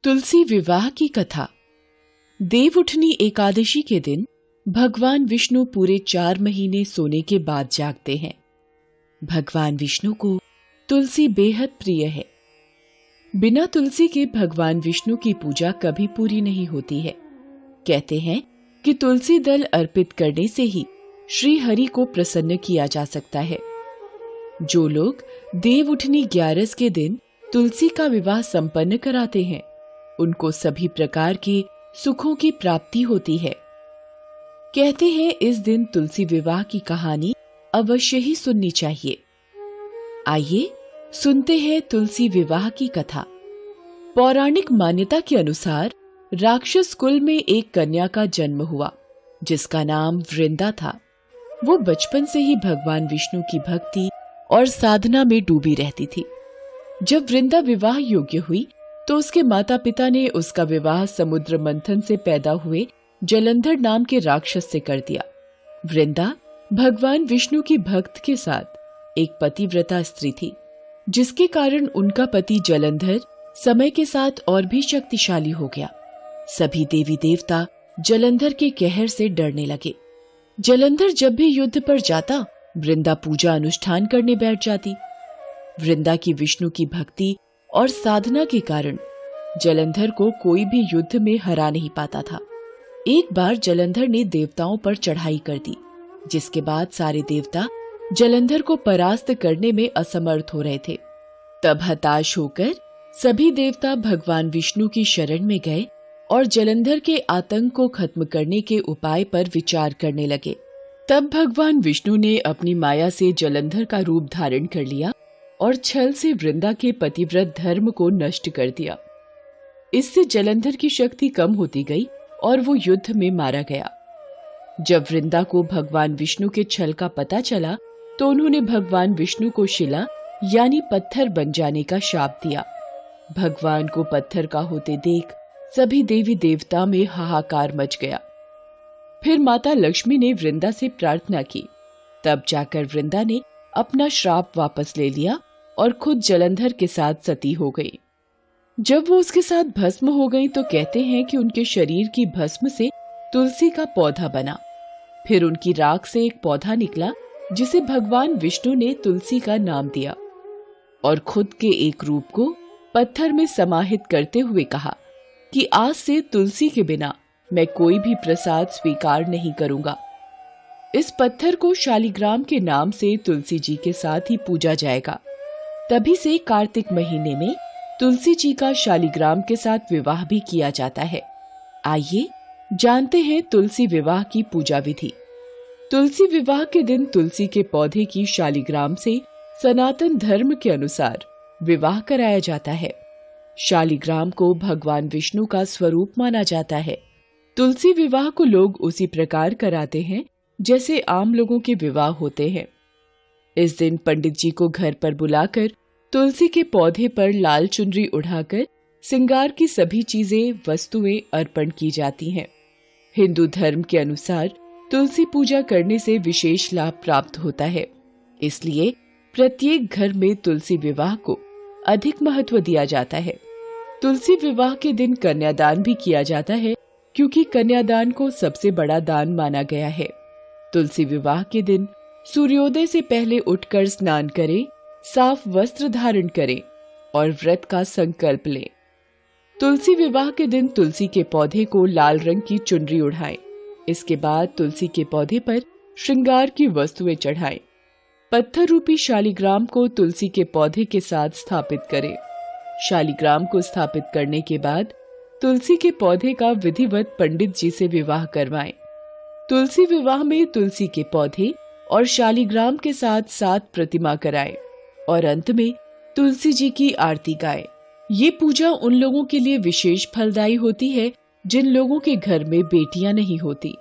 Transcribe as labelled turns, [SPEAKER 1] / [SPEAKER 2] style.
[SPEAKER 1] तुलसी विवाह की कथा। देवउठनी एकादशी के दिन भगवान विष्णु पूरे 4 महीने सोने के बाद जागते हैं। भगवान विष्णु को तुलसी बेहद प्रिय है। बिना तुलसी के भगवान विष्णु की पूजा कभी पूरी नहीं होती है। कहते हैं कि तुलसी दल अर्पित करने से ही श्री हरि को प्रसन्न किया जा सकता है। जो लोग देवउठनी 11 के दिन तुलसी का विवाह संपन्न कराते हैं, उनको सभी प्रकार के सुखों की प्राप्ति होती है। कहते हैं इस दिन तुलसी विवाह की कहानी अवश्य ही सुननी चाहिए। आइए सुनते हैं तुलसी विवाह की कथा। पौराणिक मान्यता के अनुसार राक्षस कुल में एक कन्या का जन्म हुआ, जिसका नाम वृंदा था। वो बचपन से ही भगवान विष्णु की भक्ति और साधना में डूबी रहती थी। जब वृंदा विवाह योग्य हुई तो उसके माता पिता ने उसका विवाह समुद्र मंथन से पैदा हुए जलंधर नाम के राक्षस से कर दिया। वृंदा भगवान विष्णु की भक्त के साथ एक पतिव्रता स्त्री थी, जिसके कारण उनका पति जलंधर समय के साथ और भी शक्तिशाली हो गया। सभी देवी देवता जलंधर के कहर से डरने लगे। जलंधर जब भी युद्ध पर जाता, वृंदा पूजा अनुष्ठान करने बैठ जाती। वृंदा की विष्णु की भक्ति और साधना के कारण जलंधर को कोई भी युद्ध में हरा नहीं पाता था। एक बार जलंधर ने देवताओं पर चढ़ाई कर दी, जिसके बाद सारे देवता जलंधर को परास्त करने में असमर्थ हो रहे थे। तब हताश होकर सभी देवता भगवान विष्णु की शरण में गए और जलंधर के आतंक को खत्म करने के उपाय पर विचार करने लगे। तब भगवान विष्णु ने अपनी माया से जलंधर का रूप धारण कर लिया और छल से वृंदा के पतिव्रत धर्म को नष्ट कर दिया। इससे जलंधर की शक्ति कम होती गई और वो युद्ध में मारा गया। जब वृंदा को भगवान विष्णु के छल का पता चला तो उन्होंने भगवान विष्णु को शिला यानी पत्थर बन जाने का शाप दिया। भगवान को पत्थर का होते देख सभी देवी देवता में हाहाकार मच गया। फिर माता लक्ष्मी ने वृंदा से प्रार्थना की। तब जाकर वृंदा ने अपना श्राप वापस ले लिया और खुद जलंधर के साथ सती हो गई। जब वो उसके साथ भस्म हो गई तो कहते हैं कि उनके शरीर की भस्म से तुलसी का पौधा बना। फिर उनकी राख से एक पौधा निकला, जिसे भगवान विष्णु ने तुलसी का नाम दिया और खुद के एक रूप को पत्थर में समाहित करते हुए कहा कि आज से तुलसी के बिना मैं कोई भी प्रसाद स्वीकार नहीं करूंगा। इस पत्थर को शालिग्राम के नाम से तुलसी जी के साथ ही पूजा जाएगा। तभी से कार्तिक महीने में तुलसी जी का शालिग्राम के साथ विवाह भी किया जाता है। आइए जानते हैं तुलसी विवाह की पूजा विधि। तुलसी विवाह के दिन तुलसी के पौधे की शालिग्राम से सनातन धर्म के अनुसार विवाह कराया जाता है। शालिग्राम को भगवान विष्णु का स्वरूप माना जाता है। तुलसी विवाह को लोग उसी प्रकार कराते हैं जैसे आम लोगों के विवाह होते हैं। इस दिन पंडित जी को घर पर बुलाकर तुलसी के पौधे पर लाल चुनरी उड़ाकर श्रृंगार की सभी चीजें वस्तुएं अर्पण की जाती हैं। हिंदू धर्म के अनुसार तुलसी पूजा करने से विशेष लाभ प्राप्त होता है, इसलिए प्रत्येक घर में तुलसी विवाह को अधिक महत्व दिया जाता है। तुलसी विवाह के दिन कन्यादान भी किया जाता है, क्योंकि कन्यादान को सबसे बड़ा दान माना गया है। तुलसी विवाह के दिन सूर्योदय से पहले उठकर स्नान करें, साफ वस्त्र धारण करें और व्रत का संकल्प लें। तुलसी विवाह के दिन तुलसी के पौधे को लाल रंग की चुनरी उड़ाएं। इसके बाद तुलसी के पौधे पर श्रृंगार की वस्तुएं चढ़ाएं। पत्थर रूपी शालिग्राम को तुलसी के पौधे के साथ स्थापित करें। शालिग्राम को स्थापित करने के बाद तुलसी के पौधे का विधिवत पंडित जी से विवाह करवाएं। तुलसी विवाह में तुलसी के पौधे और शालिग्राम के साथ 7 प्रतिमा कराएं और अंत में तुलसी जी की आरती गाएं। ये पूजा उन लोगों के लिए विशेष फलदायी होती है जिन लोगों के घर में बेटियां नहीं होती।